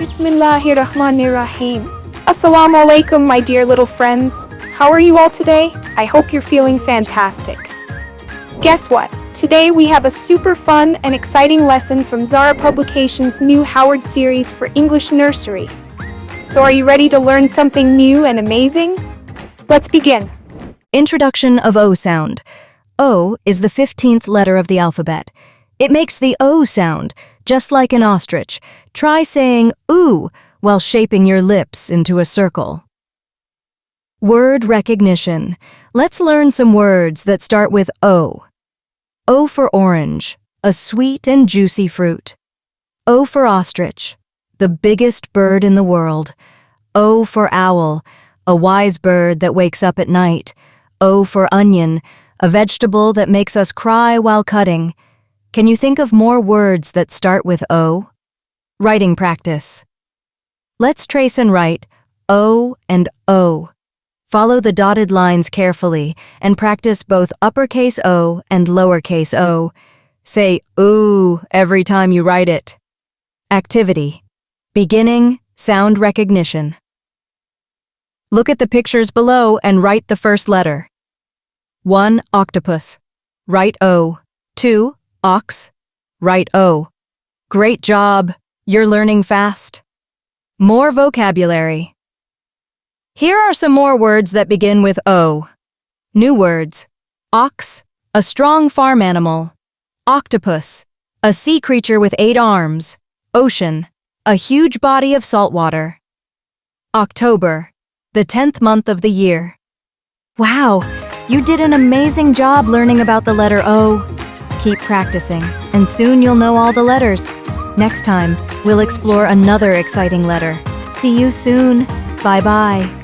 Bismillahirrahmanirrahim. Assalamu alaikum, my dear little friends. How are you all today? I hope you're feeling fantastic. Guess what? Today we have a super fun and exciting lesson from Zara Publications' new Howard series for English Nursery. So are you ready to learn something new and amazing? Let's begin. Introduction of O sound. O is the 15th letter of the alphabet. It makes the O sound, just like an ostrich. Try saying oo while shaping your lips into a circle. Word recognition. Let's learn some words that start with O. O for orange, a sweet and juicy fruit. O for ostrich, the biggest bird in the world. O for owl, a wise bird that wakes up at night. O for onion, a vegetable that makes us cry while cutting. Can you think of more words that start with O? Writing practice. Let's trace and write O and O. Follow the dotted lines carefully and practice both uppercase O and lowercase o. Say ooh every time you write it. Activity. Beginning sound recognition. Look at the pictures below and write the first letter. 1. Octopus. Write O. 2. Ox. Write O. Great job! You're learning fast. More vocabulary. Here are some more words that begin with O. New words. Ox, a strong farm animal. Octopus, a sea creature with 8 arms. Ocean, a huge body of salt water. October, the 10th month of the year. Wow, you did an amazing job learning about the letter O. Keep practicing, and soon you'll know all the letters. Next time, we'll explore another exciting letter. See you soon. Bye-bye.